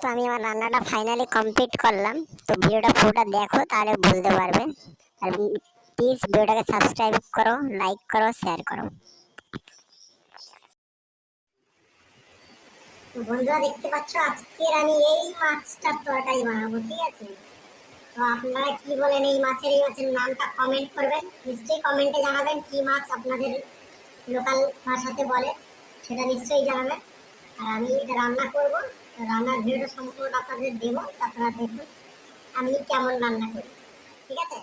তো আমি আমার রান্নাটা ফাইনালি কমপ্লিট করলাম। তো ভিডিওটা পুরোটা দেখো, তাহলে বুঝতে পারবে। আর প্লিজ ভিডিওটাকে সাবস্ক্রাইব করো, লাইক করো, শেয়ার করো। তো বন্ধুরা দেখতে পাচ্ছ, আজকের আমি এই মাছটার তরকারি বানাবো, ঠিক আছে? তো আপনারা কি বলেন এই মাছের নামটা কমেন্ট করবেন, নিশ্চয়ই কমেন্টে জানাবেন কি মাছ আপনাদের লোকাল ভাষাতে বলে, সেটা নিশ্চয়ই জানাবেন। আর আমি এটা রান্না করব, রান্নার ভিডিওটা সম্পূর্ণ আপনাদের দেবো, আপনারা দেখুন আমি কেমন রান্না করি, ঠিক আছে?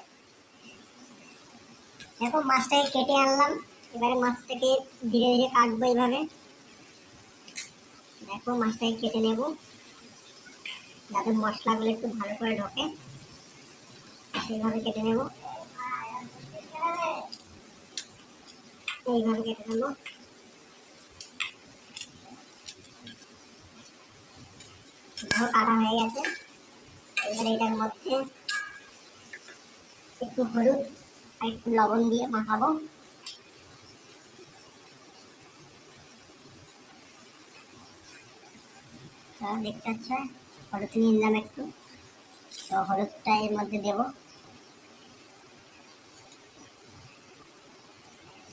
দেখো মাছটাকে কেটে আনলাম, এবারে মাছটাকে ধীরে ধীরে কাটবো এইভাবে। দেখো মাছটাকে কেটে নেব, যাতে মশলাগুলো একটু ভালো করে ঢোকে, সেইভাবে কেটে নেব। এইভাবে কেটে নেব। দেখো কাটা হয়ে গেছে। এবারে এটার মধ্যে একটু হলুদ আর একটু লবণ দিয়ে মাখাবো। দেখতে পাচ্ছ হলুদ নিয়ে নিলাম একটু, তো হলুদটা এর মধ্যে দেব।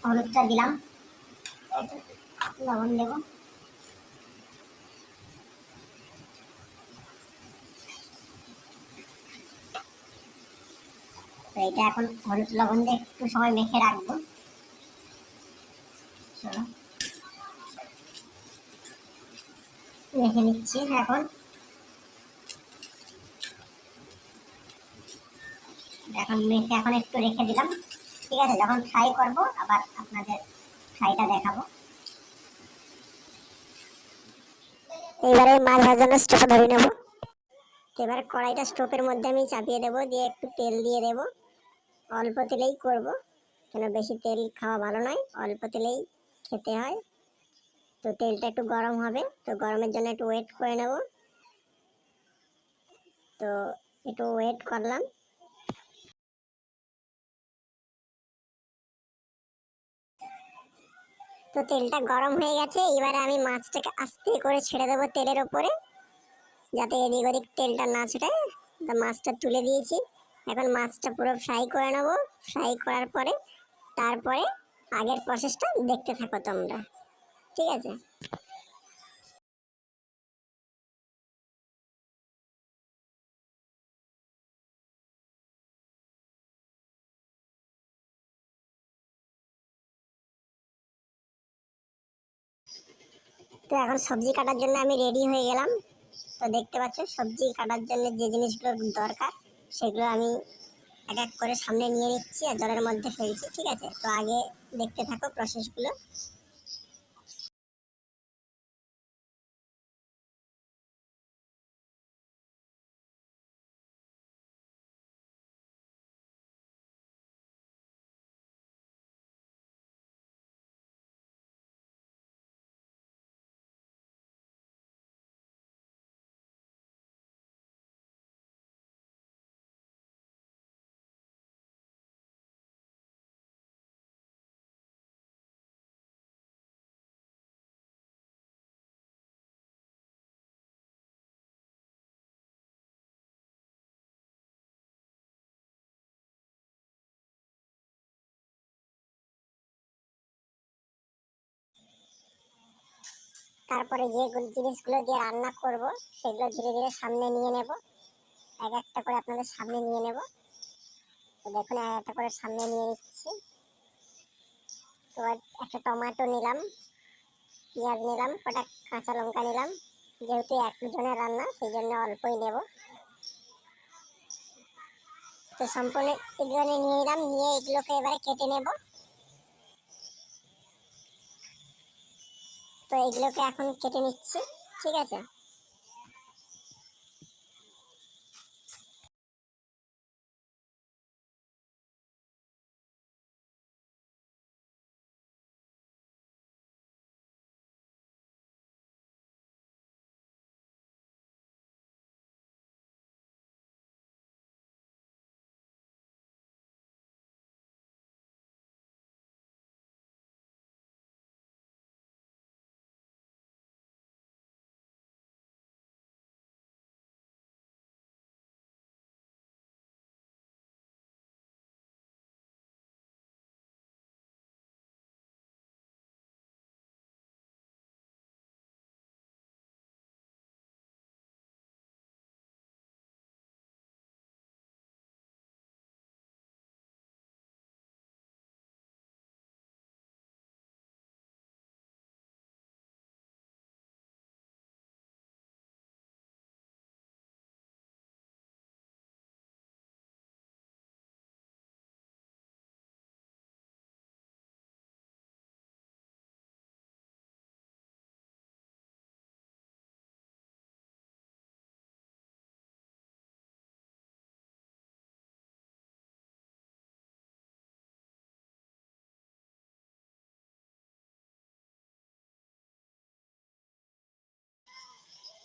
হলুদটা দিলাম, লবণ দেব। তো এটা এখন হলুদ লবণ দিয়ে একটু সময় মেখে রাখবো। চলো মেখে নিচ্ছি এখন। এখন মেখে এখন একটু রেখে দিলাম, ঠিক আছে? যখন ফ্রাই করব আবার আপনাদের ফ্রাইটা দেখাবো। এবারে মাছ ভাজানোর স্টোভটা ধরে নেব। এবারে কড়াইটা স্টোভের মধ্যে আমি চাপিয়ে দেবো, দিয়ে একটু তেল দিয়ে দেব। অল্প তেলেই করব, কেন বেশি তেল খাওয়া ভালো নয়, অল্প তেলেই খেতে হয়। তো তেলটা একটু গরম হবে, তো গরমের জন্য একটু ওয়েট করে নেব। তো একটু ওয়েট করলাম। তো তেলটা গরম হয়ে গেছে, এবারে আমি মাছটাকে আস্তে করে ছেড়ে দেবো তেলের ওপরে, যাতে এদিক ওদিক তেলটা না ছুটায়। তো মাছটা তুলে দিয়েছি, এখন মাছটা পুরো ফ্রাই করে নেব। ফ্রাই করার পরে তারপরে আগের প্রসেসটা দেখতে থাকো তোমরা, ঠিক আছে? তো এখন সবজি কাটার জন্য আমি রেডি হয়ে গেলাম। তো দেখতে পাচ্ছ সবজি কাটার জন্য যে জিনিসগুলো দরকার সেগুলো আমি এক এক করে সামনে নিয়ে নিচ্ছি আর জলের মধ্যে ফেলছি, ঠিক আছে? তো আগে দেখতে থাকো প্রসেসগুলো। তারপরে যে জিনিসগুলো দিয়ে রান্না করব সেগুলো ধীরে ধীরে সামনে নিয়ে নেব, এক একটা করে আপনাদের সামনে নিয়ে নেব। তো দেখুন এক একটা করে সামনে নিয়ে নিচ্ছি। তো একটা টমেটো নিলাম, পেঁয়াজ নিলাম, কটা কাঁচা লঙ্কা নিলাম। যেহেতু একজনের রান্না সেই জন্য অল্পই নেব। তো সম্পূর্ণ এগুলো নিয়ে নিলাম, নিয়ে এগুলোকে এবারে কেটে নেব। তো এগুলোকে এখন কেটে নিচ্ছি, ঠিক আছে?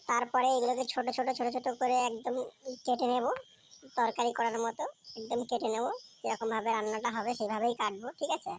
তারপরে এগুলোকে ছোট ছোট ছোট ছোট করে একদম কেটে নেব, তরকারি করার মতো একদম কেটে নেব। যেরকম ভাবে রান্নাটা হবে সেভাবেই কাটবো, ঠিক আছে।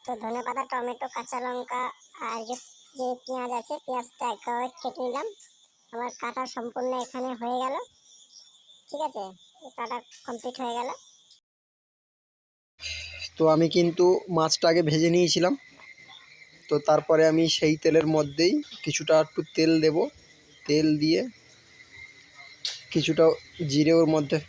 তো ধনেপাতা, টমেটো, কাঁচা লঙ্কা আর যে যে পেঁয়াজ আছে, পেঁয়াজটা একেবারে কেটে নিলাম। আমার কাটা সম্পূর্ণ এখানে হয়ে গেল, ঠিক আছে, কাটা কমপ্লিট হয়ে গেল। তো আমি কিন্তু মাছটা আগে ভেজে নিয়েছিলাম। তো তারপরে আমি সেই তেলের মধ্যেই কিছুটা একটু তেল দেব, তেল দিয়ে কিছুটা জিরে ওর মধ্যে